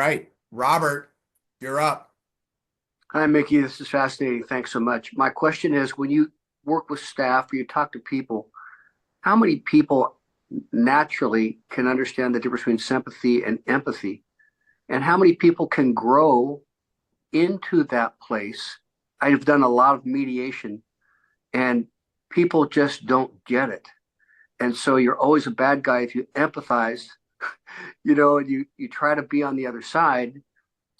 Right. Robert, you're up. Hi, Mickey. This is fascinating. Thanks so much. My question is, when you work with staff or you talk to people, how many people naturally can understand the difference between sympathy and empathy? And how many people can grow into that place? I've done a lot of mediation and people just don't get it. And so you're always a bad guy if you empathize, and you try to be on the other side.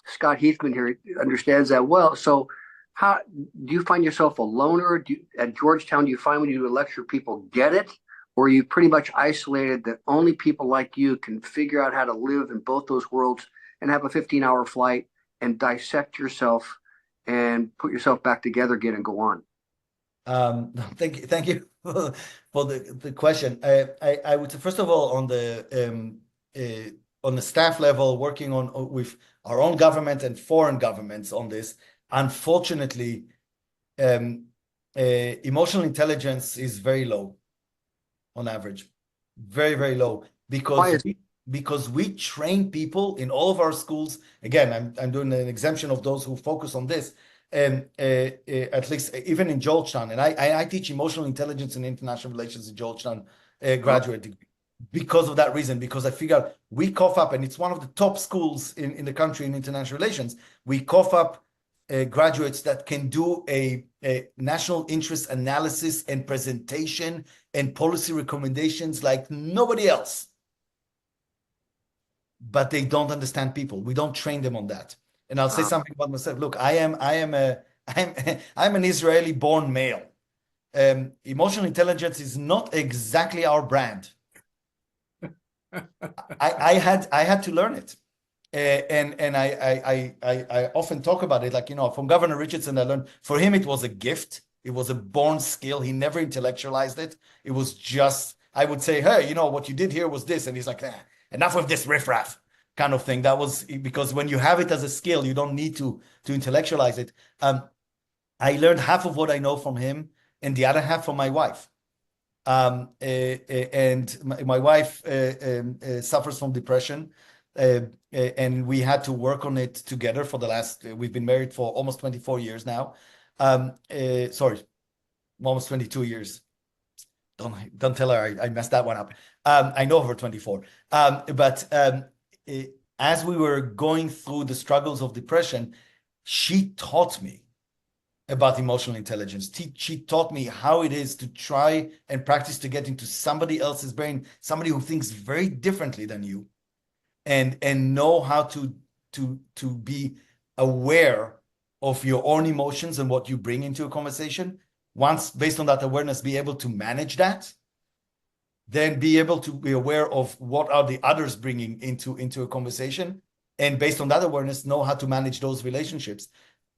Scott Heathman here understands that well. So, how do you find yourself a loner? At Georgetown, do you find when you do a lecture, people get it, or are you pretty much isolated that only people like you can figure out how to live in both those worlds and have a 15-hour flight and dissect yourself and put yourself back together again and go on? Thank you for the question. I would say, first of all, on the staff level, working on with our own government and foreign governments on this, unfortunately, emotional intelligence is very low on average, very, very low, because we train people in all of our schools. Again, I'm doing an exemption of those who focus on this. At least even in Georgetown, and I teach emotional intelligence and international relations in Georgetown graduate degree because of that reason, because I figure we cough up, and it's one of the top schools in the country in international relations. We cough up graduates that can do a national interest analysis and presentation and policy recommendations like nobody else. But they don't understand people. We don't train them on that. And I'll say something about myself. Look, I'm an Israeli-born male. Emotional intelligence is not exactly our brand. I had to learn it, and I often talk about it. Like, from Governor Richardson, I learned. For him, it was a gift. It was a born skill. He never intellectualized it. It was just, I would say, hey, what you did here was this, and he's like, enough of this riffraff kind of thing. That was because when you have it as a skill, you don't need to intellectualize it. I learned half of what I know from him, and the other half from my wife. And my wife suffers from depression, and we had to work on it together for the last. We've been married for almost 24 years now. Sorry, almost 22 years. Don't tell her I messed that one up. I know her 24. But as we were going through the struggles of depression, she taught me about emotional intelligence. She taught me how it is to try and practice to get into somebody else's brain, somebody who thinks very differently than you, and know how to be aware of your own emotions and what you bring into a conversation. Once, based on that awareness, be able to manage that, then be able to be aware of what are the others bringing into a conversation, and based on that awareness, know how to manage those relationships.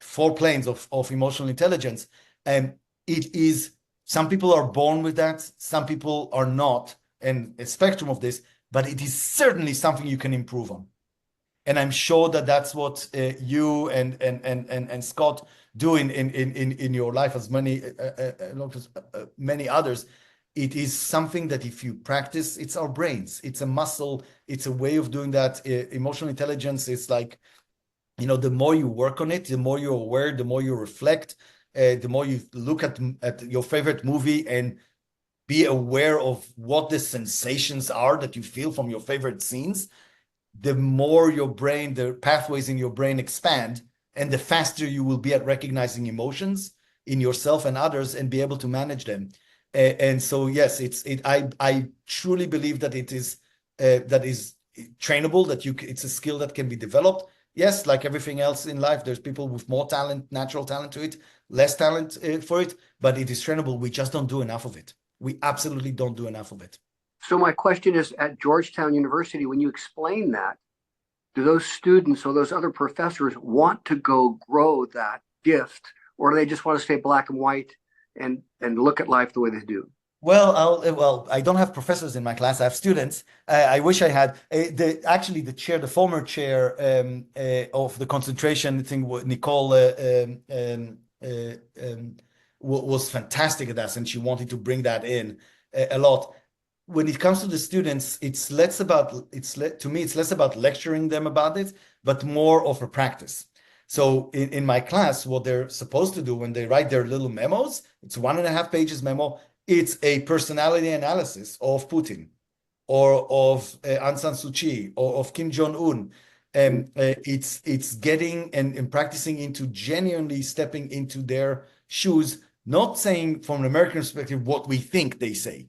4 planes of emotional intelligence. And it is, some people are born with that, some people are not, and a spectrum of this, but it is certainly something you can improve on. And I'm sure that that's what you and Scott do in your life, as many others. It is something that if you practice, it's our brains, it's a muscle, it's a way of doing that. Emotional intelligence is like, the more you work on it, the more you're aware, the more you reflect, the more you look at your favorite movie and be aware of what the sensations are that you feel from your favorite scenes, the more your brain, the pathways in your brain expand, and the faster you will be at recognizing emotions in yourself and others and be able to manage them. And so, yes, I truly believe that it is trainable, that it's a skill that can be developed. Yes, like everything else in life, there's people with more talent, natural talent to it, less talent for it, but it is trainable. We just don't do enough of it. We absolutely don't do enough of it. So my question is, at Georgetown University, when you explain that, do those students or those other professors want to go grow that gift, or do they just want to stay black and white and look at life the way they do? Well, I don't have professors in my class. I have students. I wish I had. The former chair of the concentration thing, Nicole, was fantastic at that, and she wanted to bring that in a lot. when it comes to the students, it's less about to me, it's less about lecturing them about it, but more of a practice. So in my class, what they're supposed to do when they write their little memos, it's 1.5 pages memo. It's a personality analysis of Putin or of Aung San Suu Kyi or of Kim Jong-un. It's getting and practicing into genuinely stepping into their shoes, not saying from an American perspective what we think they say,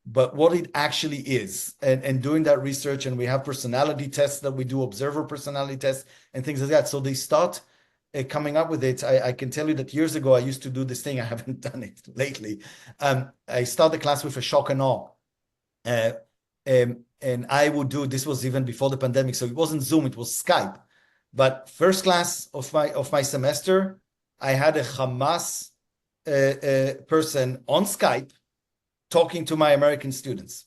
but what it actually is, and doing that research. And we have personality tests that we do, observer personality tests and things like that. So they start coming up with it. I can tell you that years ago, I used to do this thing. I haven't done it lately. I started the class with a shock and awe. And I would do, this was even before the pandemic, so it wasn't Zoom, it was Skype. But first class of my semester, I had a Hamas person on Skype talking to my American students.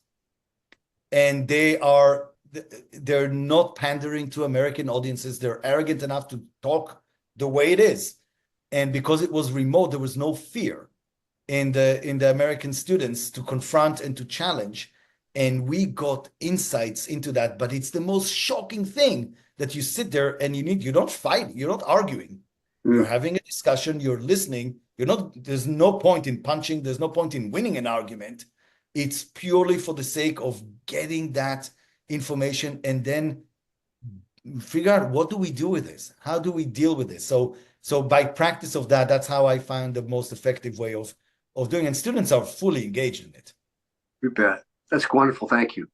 And they're not pandering to American audiences. They're arrogant enough to talk the way it is. And because it was remote, there was no fear in the American students to confront and to challenge. And we got insights into that. But it's the most shocking thing that you sit there and you don't fight, you're not arguing. You're having a discussion, you're listening. There's no point in punching, there's no point in winning an argument. It's purely for the sake of getting that information and then figure out, what do we do with this? How do we deal with this? So by practice of that, that's how I find the most effective way of doing it. And students are fully engaged in it. You bet. That's wonderful. Thank you.